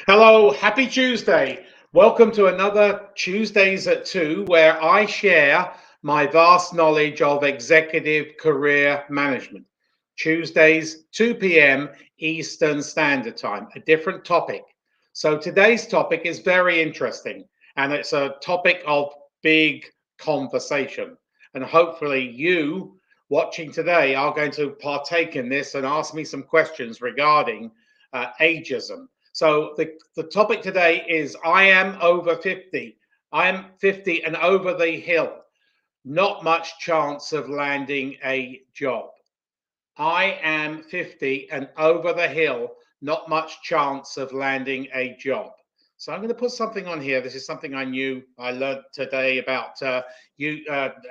Hello, happy Tuesday. Welcome to another Tuesdays at 2, where I share my vast knowledge of executive career management. Tuesdays, 2 p.m. Eastern Standard Time, a different topic. So today's topic is very interesting, and it's a topic of big conversation. And hopefully, you watching today are going to partake in this and ask me some questions regarding ageism. So the topic today is I am over 50. I am 50 and over the hill. Not much chance of landing a job. I am 50 and over the hill. Not much chance of landing a job. So I'm going to put something on here. This is something I learned today about StreamYard.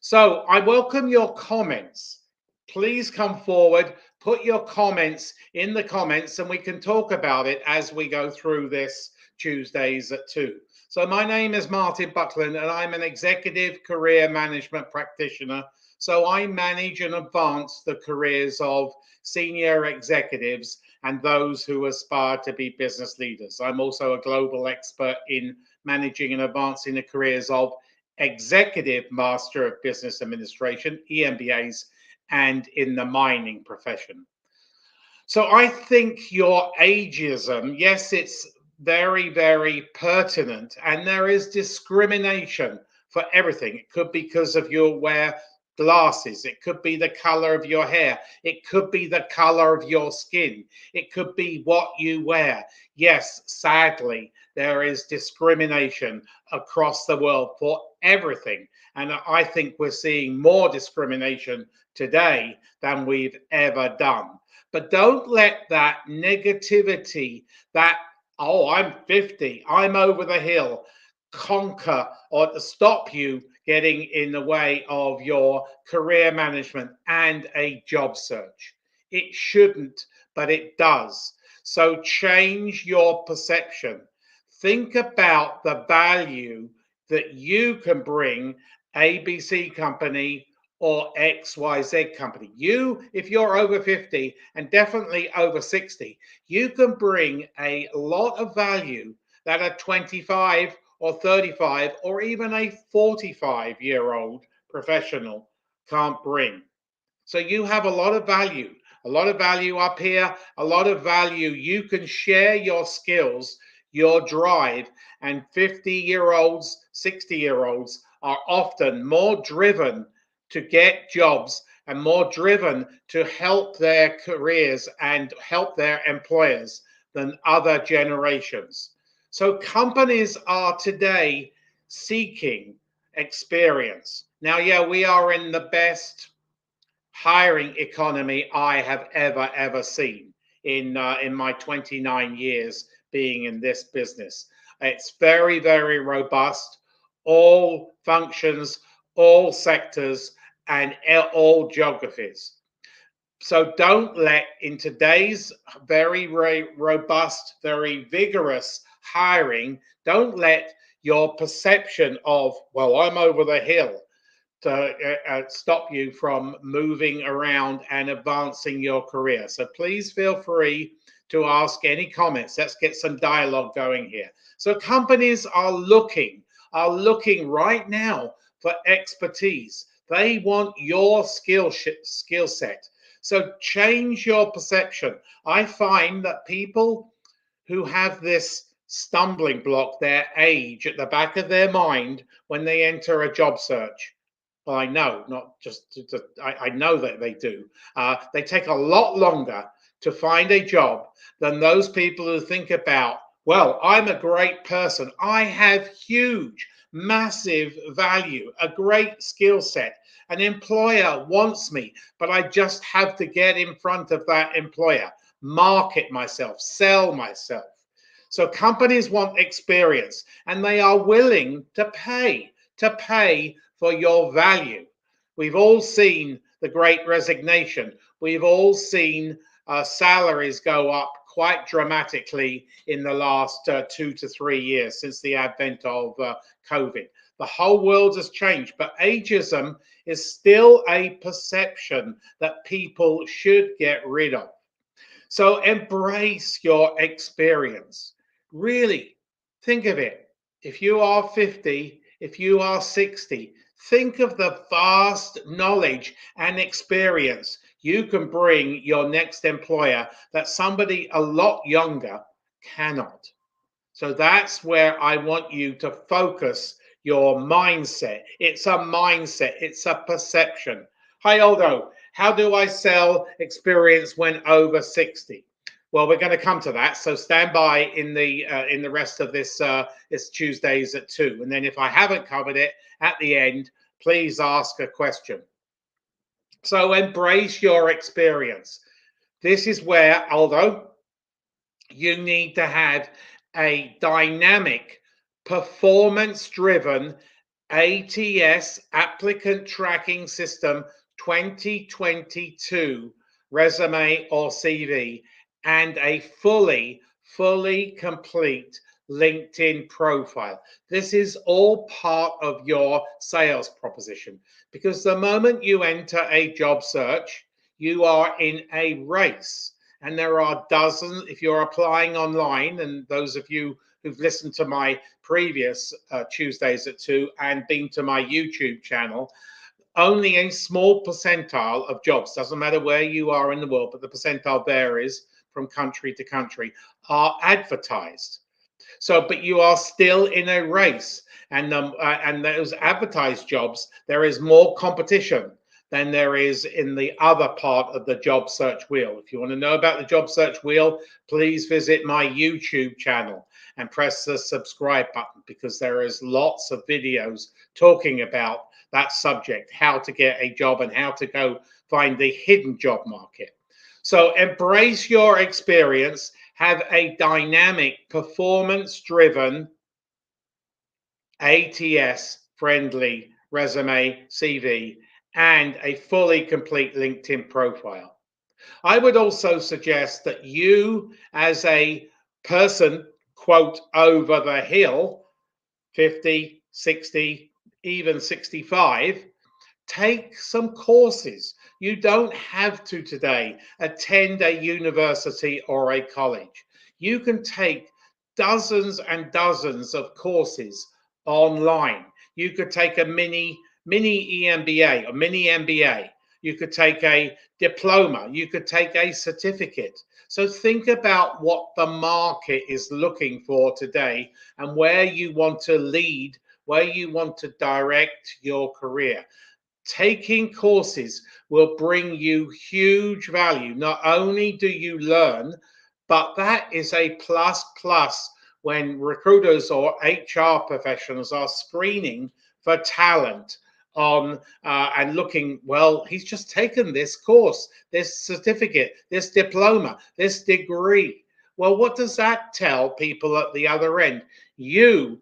So I welcome your comments. Please come forward, put your comments in the comments, and we can talk about it as we go through this Tuesdays at 2. So my name is Martin Buckland, and I'm an executive career management practitioner. So I manage and advance the careers of senior executives and those who aspire to be business leaders. I'm also a global expert in managing and advancing the careers of Executive Master of Business Administration, EMBAs, and in the mining profession. So I think your ageism, yes, it's very, very pertinent, and there is discrimination for everything. It could be because of your wear glasses, it could be the color of your hair, it could be the color of your skin, it could be what you wear. Yes, sadly, there is discrimination across the world for everything. And I think we're seeing more discrimination today than we've ever done. But don't let that negativity, that, oh, I'm 50, I'm over the hill, conquer or to stop you getting in the way of your career management and a job search. It shouldn't, but it does. So change your perception. Think about the value that you can bring ABC company or XYZ company. You, if you're over 50 and definitely over 60, you can bring a lot of value that a 25 or 35 or even a 45-year-old professional can't bring. So you have a lot of value up here, a lot of value. You can share your skills, your drive, and 50-year-olds, 60-year-olds are often more driven to get jobs and more driven to help their careers and help their employers than other generations. So companies are today seeking experience. Now, yeah, we are in the best hiring economy I have ever seen in my 29 years being in this business. It's very robust, all functions, all sectors, and all geographies. So don't let, in today's very robust, very vigorous hiring, don't let your perception of, well, I'm over the hill, to stop you from moving around and advancing your career. So please feel free to ask any comments. Let's get some dialogue going here. So companies are looking right now for expertise. They want your skill set. So change your perception. I find that people who have this stumbling block, their age, at the back of their mind when they enter a job search, well, I know, not just, I know that they do. They take a lot longer to find a job than those people who think about, well, I'm a great person. I have huge, massive value, a great skill set. An employer wants me, but I just have to get in front of that employer, market myself, sell myself. So companies want experience and they are willing to pay for your value. We've all seen the great resignation. We've all seen salaries go up quite dramatically in the last 2 to 3 years since the advent of COVID. The whole world has changed, but ageism is still a perception that people should get rid of. So embrace your experience. Really think of it. If you are 50, if you are 60, think of the vast knowledge and experience you can bring your next employer that somebody a lot younger cannot. So that's where I want you to focus your mindset. It's a mindset, it's a perception. Hi, Aldo. How do I sell experience when over 60? Well, we're going to come to that. So stand by in the rest of this Tuesdays at 2. And then if I haven't covered it at the end, please ask a question. So embrace your experience. This is where, Aldo, you need to have a dynamic, performance driven ATS applicant tracking system 2022 resume or CV and a fully complete LinkedIn profile. This is all part of your sales proposition because the moment you enter a job search, you are in a race. And there are dozens, if you're applying online, and those of you who've listened to my previous Tuesdays at 2 and been to my YouTube channel, only a small percentile of jobs, doesn't matter where you are in the world, but the percentile varies from country to country, are advertised. So, but you are still in a race, and those advertised jobs, there is more competition than there is in the other part of the job search wheel. If you want to know about the job search wheel, please visit my YouTube channel and press the subscribe button because there is lots of videos talking about that subject, how to get a job and how to go find the hidden job market. So embrace your experience, have a dynamic, performance-driven, ATS-friendly resume, CV, and a fully complete LinkedIn profile. I would also suggest that you, as a person, quote, over the hill, 50, 60, even 65, take some courses. You don't have to today attend a university or a college. You can take dozens and dozens of courses online. You could take a mini EMBA or mini MBA. You could take a diploma. You could take a certificate. So think about what the market is looking for today and where you want to lead, where you want to direct your career. Taking courses will bring you huge value. Not only do you learn, but that is a plus when recruiters or HR professionals are screening for talent on and looking, well, he's just taken this course, this certificate, this diploma, this degree. Well, what does that tell people at the other end? You,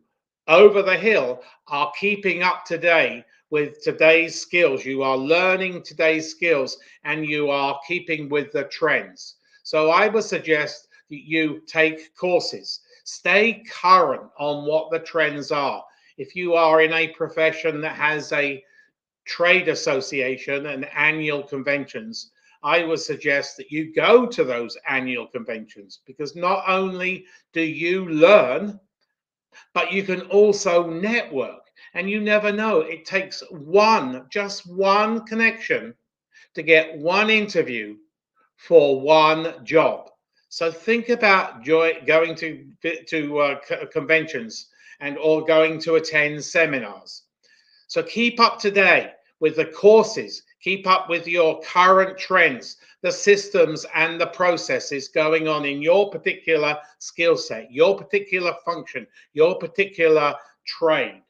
over the hill, are keeping up to date with today's skills. You are learning today's skills and you are keeping with the trends. So I would suggest you take courses. Stay current on what the trends are. If you are in a profession that has a trade association and annual conventions, I would suggest that you go to those annual conventions because not only do you learn, but you can also network. And you never know, it takes just one connection to get one interview for one job. So think about going to conventions and or going to attend seminars. So keep up to date with the courses, keep up with your current trends, the systems and the processes going on in your particular skill set, your particular function, your particular trade.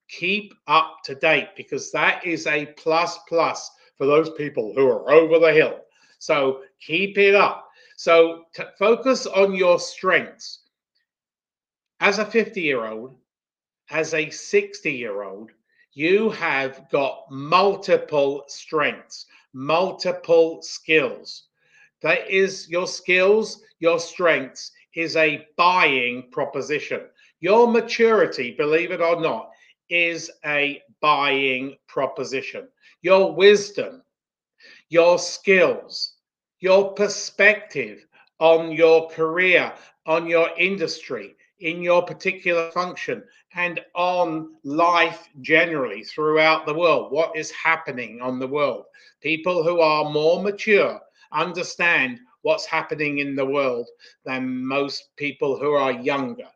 Keep up to date because that is a plus for those people who are over the hill. So keep it up. So focus on your strengths. As a 50-year-old, as a 60-year-old, you have got multiple strengths, multiple skills. That is your skills, your strengths is a buying proposition. Your maturity, believe it or not, is a buying proposition. Your wisdom, your skills, your perspective on your career, on your industry, in your particular function, and on life generally throughout the world. What is happening on the world? People who are more mature understand what's happening in the world than most people who are younger.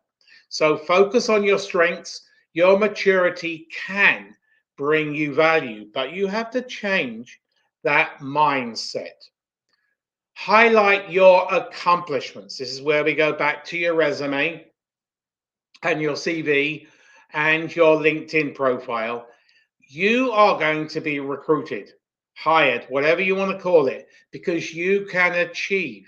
So focus on your strengths. Your maturity can bring you value, but you have to change that mindset. Highlight your accomplishments. This is where we go back to your resume and your CV and your LinkedIn profile. You are going to be recruited, hired, whatever you want to call it, because you can achieve.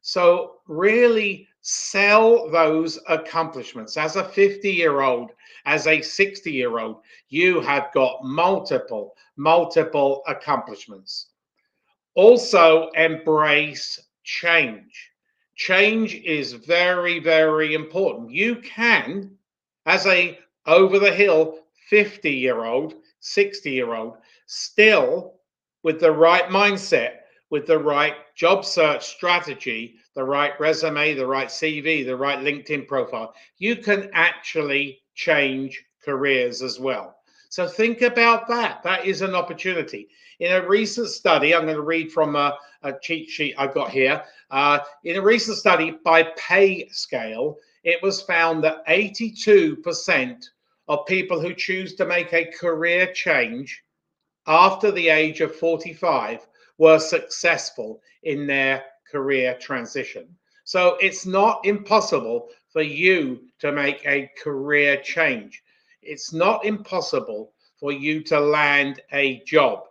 So, really sell those accomplishments. As a 50-year-old, as a 60-year-old, you have got multiple accomplishments. Also, embrace change. Change is very important. You can, as a over the hill 50-year-old, 60-year-old, still with the right mindset, with the right job search strategy, the right resume, the right CV, the right LinkedIn profile, you can actually change careers as well. So think about that. That is an opportunity. In a recent study, I'm going to read from a cheat sheet I've got here. In a recent study by PayScale, it was found that 82% of people who choose to make a career change after the age of 45 were successful in their career transition. So it's not impossible for you to make a career change. It's not impossible for you to land a job.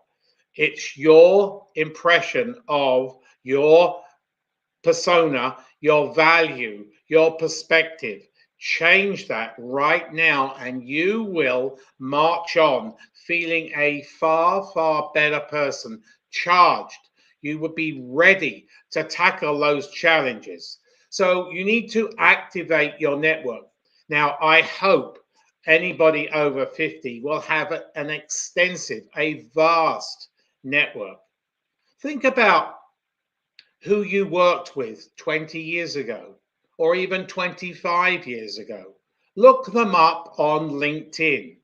It's your impression of your persona, your value, your perspective. Change that right now, and you will march on feeling a far better person, charged. You would be ready to tackle those challenges. So you need to activate your network. Now, I hope anybody over 50 will have an extensive, a vast network. Think about who you worked with 20 years ago or even 25 years ago. Look them up on LinkedIn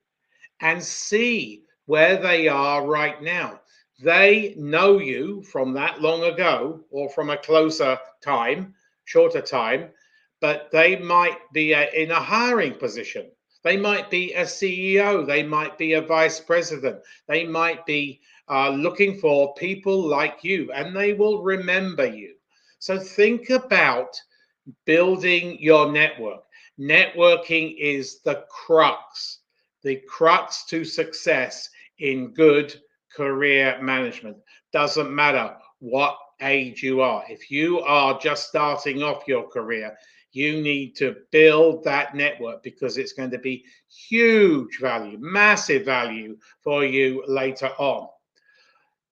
and see where they are right now. They know you from that long ago or from a closer time, shorter time, but they might be in a hiring position. They might be a CEO. They might be a vice president. They might be looking for people like you, and they will remember you. So think about building your network. Networking is the crux to success in good career management. Doesn't matter what age you are. If you are just starting off your career, you need to build that network because it's going to be huge value, massive value for you later on.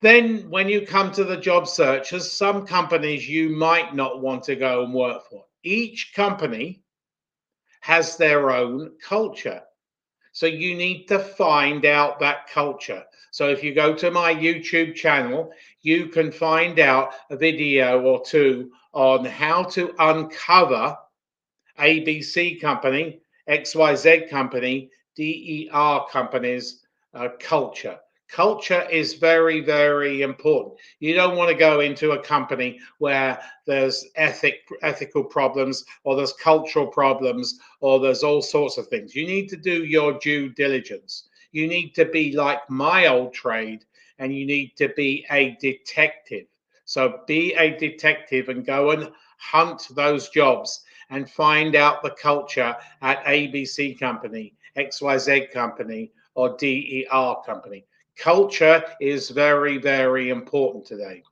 Then, when you come to the job search, there's some companies you might not want to go and work for. Each company has their own culture. So you need to find out that culture. So if you go to my YouTube channel, you can find out a video or two on how to uncover ABC company, XYZ company, DER companies culture. Culture is very important. You don't want to go into a company where there's ethical problems or there's cultural problems or there's all sorts of things. You need to do your due diligence. You need to be like my old trade and you need to be a detective. So be a detective and go and hunt those jobs and find out the culture at ABC company, XYZ company, or DER company. Culture is very important today.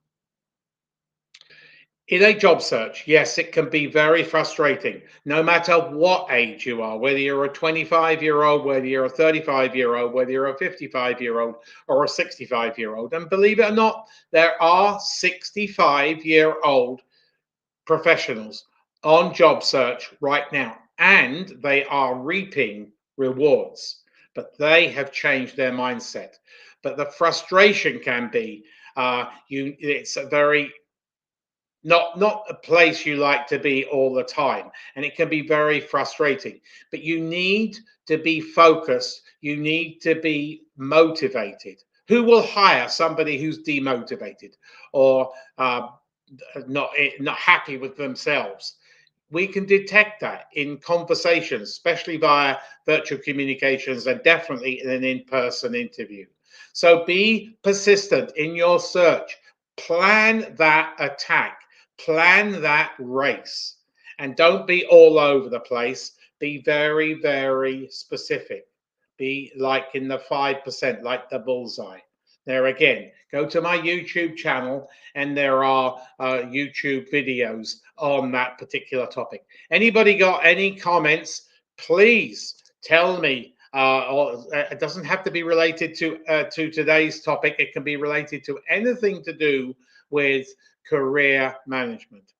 In a job search, yes, it can be very frustrating, no matter what age you are, whether you're a 25-year-old, whether you're a 35-year-old, whether you're a 55-year-old or a 65-year-old. And believe it or not, there are 65-year-old professionals on job search right now, and they are reaping rewards, but they have changed their mindset. But the frustration can be it's a very not a place you like to be all the time, and it can be very frustrating. But you need to be focused, you need to be motivated. Who will hire somebody who's demotivated or not happy with themselves? We can detect that in conversations, especially via virtual communications and definitely in an in-person interview. So be persistent in your search. Plan that attack, plan that race, and don't be all over the place. Be very, very specific. Be like in the 5%, like the bullseye. There again, go to my YouTube channel and there are YouTube videos on that particular topic. Anybody got any comments? Please tell me. Or it doesn't have to be related to today's topic. It can be related to anything to do with career management.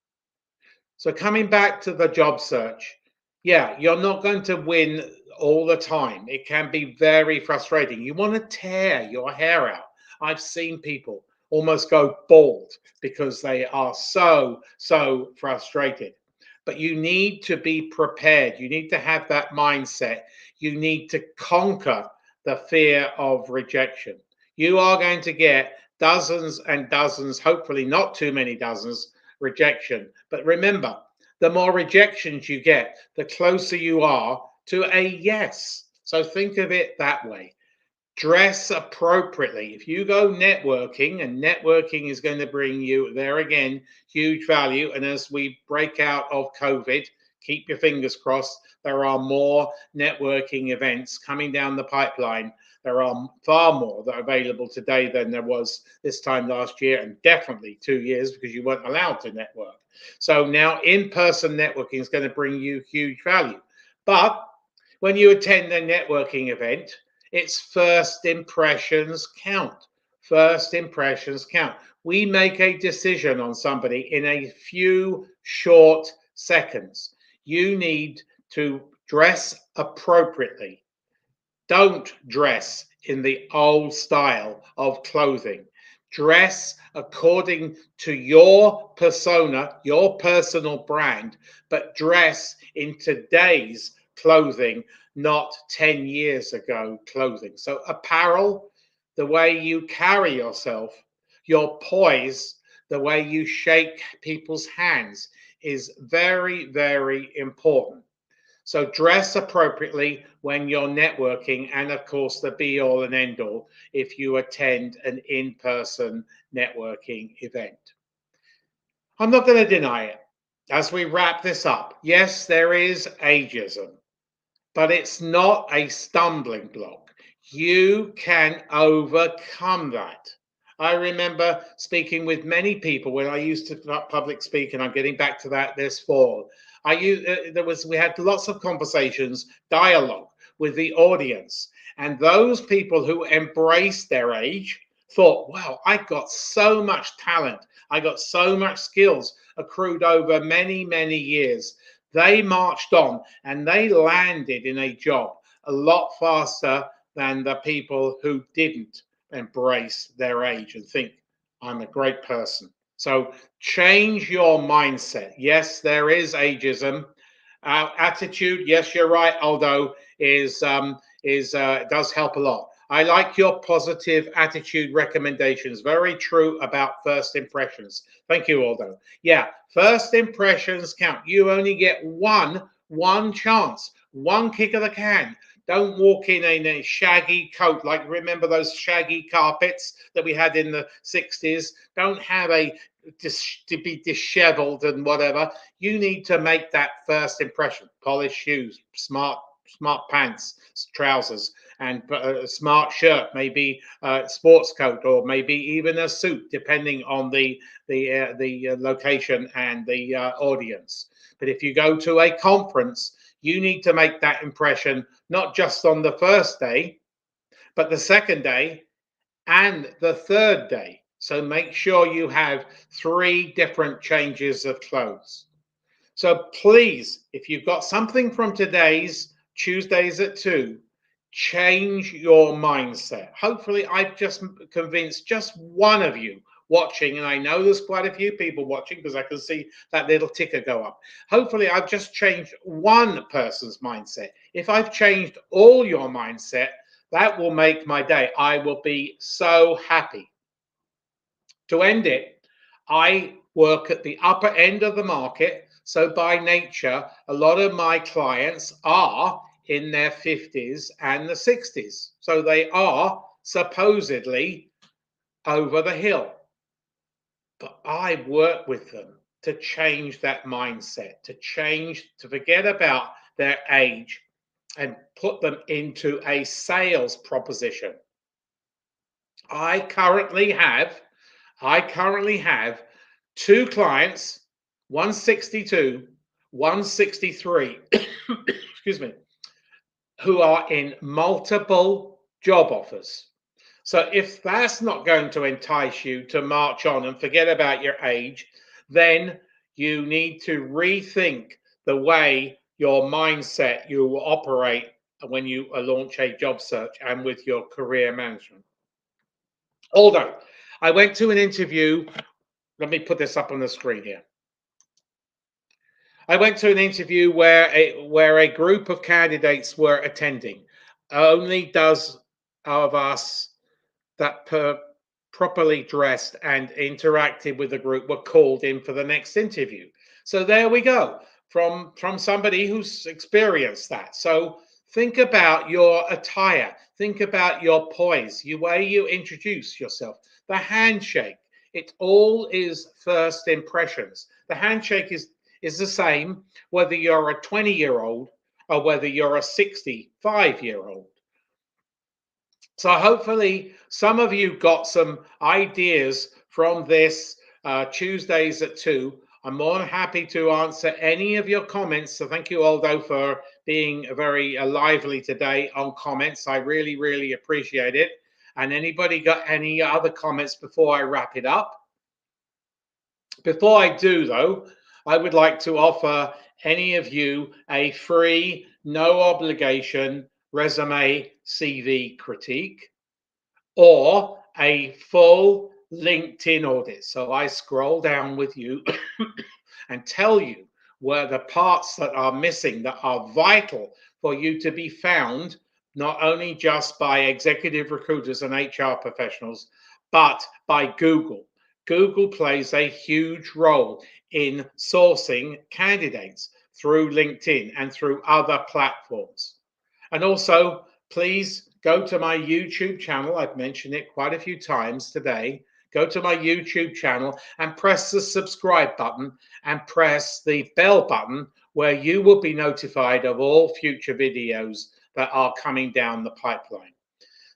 So coming back to the job search, yeah, you're not going to win all the time. It can be very frustrating. You want to tear your hair out. I've seen people almost go bald because they are so frustrated. But you need to be prepared. You need to have that mindset. You need to conquer the fear of rejection. You are going to get dozens and dozens, hopefully not too many dozens, rejection. But remember, the more rejections you get, the closer you are to a yes. So think of it that way. Dress appropriately. If you go networking, and networking is going to bring you, there again, huge value. And as we break out of COVID, keep your fingers crossed, there are more networking events coming down the pipeline. There are far more that are available today than there was this time last year, and definitely 2 years because you weren't allowed to network. So now in-person networking is going to bring you huge value. But when you attend a networking event, it's first impressions count. First impressions count. We make a decision on somebody in a few short seconds. You need to dress appropriately. Don't dress in the old style of clothing. Dress according to your persona, your personal brand, but dress in today's clothing, not 10 years ago clothing. So, apparel, the way you carry yourself, your poise, the way you shake people's hands is very, very important. So dress appropriately when you're networking, and of course, the be all and end all if you attend an in person networking event. I'm not going to deny it. As we wrap this up, yes, there is ageism, but it's not a stumbling block. You can overcome that. I remember speaking with many people when I used to public speak, and I'm getting back to that this fall. We had lots of conversations, dialogue with the audience, and those people who embraced their age thought, "Wow, I got so much talent, I got so much skills accrued over many years." They marched on and they landed in a job a lot faster than the people who didn't embrace their age and think, "I'm a great person." So change your mindset. Yes, there is ageism. Attitude, yes, you're right, Aldo, is does help a lot. I like your positive attitude recommendations. Very true about first impressions. Thank you, Aldo. Yeah, first impressions count. You only get one chance, one kick of the can. Don't walk in a shaggy coat, like remember those shaggy carpets that we had in the 60s. Don't have to be disheveled and whatever. You need to make that first impression. Polished shoes, smart pants, trousers, and a smart shirt, maybe a sports coat, or maybe even a suit, depending on the location and the audience. But if you go to a conference, you need to make that impression not just on the first day, but the second day and the third day. So make sure you have 3 different changes of clothes. So please, if you've got something from today's Tuesdays at 2, change your mindset. Hopefully, I've just convinced just one of you, watching, and I know there's quite a few people watching because I can see that little ticker go up. Hopefully, I've just changed one person's mindset. If I've changed all your mindset, that will make my day. I will be so happy. To end it, I work at the upper end of the market. So by nature, a lot of my clients are in their 50s and the 60s. So they are supposedly over the hill. But I work with them to change that mindset, to forget about their age and put them into a sales proposition. I currently have two clients, 162, 163, excuse me, who are in multiple job offers. So if that's not going to entice you to march on and forget about your age, then you need to rethink the way your mindset you will operate when you launch a job search and with your career management. Although I went to an interview, let me put this up on the screen here. I went to an interview where a group of candidates were attending. Only does of us that properly dressed and interacted with the group were called in for the next interview. So there we go, from somebody who's experienced that. So think about your attire, think about your poise, the way you introduce yourself, the handshake. It all is first impressions. The handshake is the same whether you're a 20-year-old or whether you're a 65-year-old. So hopefully some of you got some ideas from this Tuesdays at 2. I'm more than happy to answer any of your comments. So thank you, Aldo, for being very lively today on comments. I really, really appreciate it. And anybody got any other comments before I wrap it up? Before I do, though, I would like to offer any of you a free, no obligation resume CV critique or a full LinkedIn audit. So I scroll down with you and tell you where the parts that are missing that are vital for you to be found, not only just by executive recruiters and HR professionals, but by Google. Google plays a huge role in sourcing candidates through LinkedIn and through other platforms. And also, please go to my YouTube channel. I've mentioned it quite a few times today. Go to my YouTube channel and press the subscribe button and press the bell button where you will be notified of all future videos that are coming down the pipeline.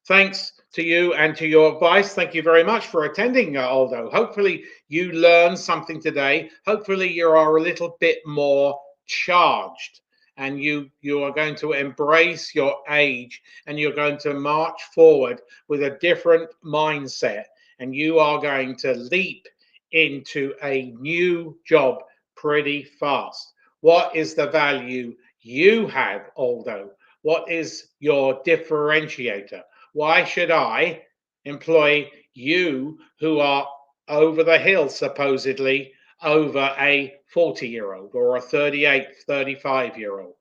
Thanks to you and to your advice. Thank you very much for attending, Aldo. Hopefully you learned something today. Hopefully you are a little bit more charged and you are going to embrace your age and you're going to march forward with a different mindset and you are going to leap into a new job pretty fast. What is the value you have, Aldo? What is your differentiator? Why should I employ you who are over the hill, supposedly, over a 40-year-old or a 38, 35-year-old?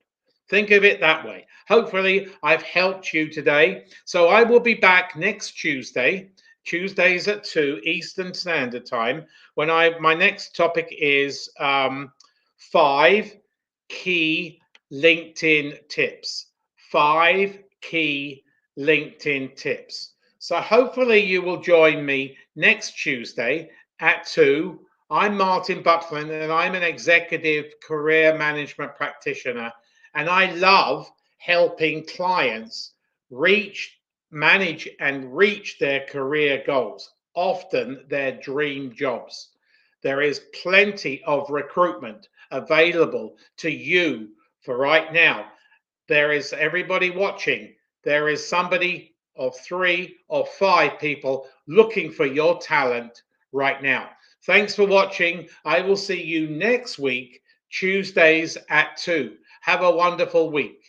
Think of it that way. Hopefully, I've helped you today. So I will be back next Tuesday, Tuesdays at 2 Eastern Standard Time, when my next topic is 5 key LinkedIn tips. 5 key LinkedIn tips. So hopefully you will join me next Tuesday at 2. I'm Martin Buckland and I'm an executive career management practitioner and I love helping clients manage and reach their career goals, often their dream jobs. There is plenty of recruitment available to you for right now. There is everybody watching. There is somebody or 3 or 5 people looking for your talent right now. Thanks for watching. I will see you next week, Tuesdays at 2. Have a wonderful week.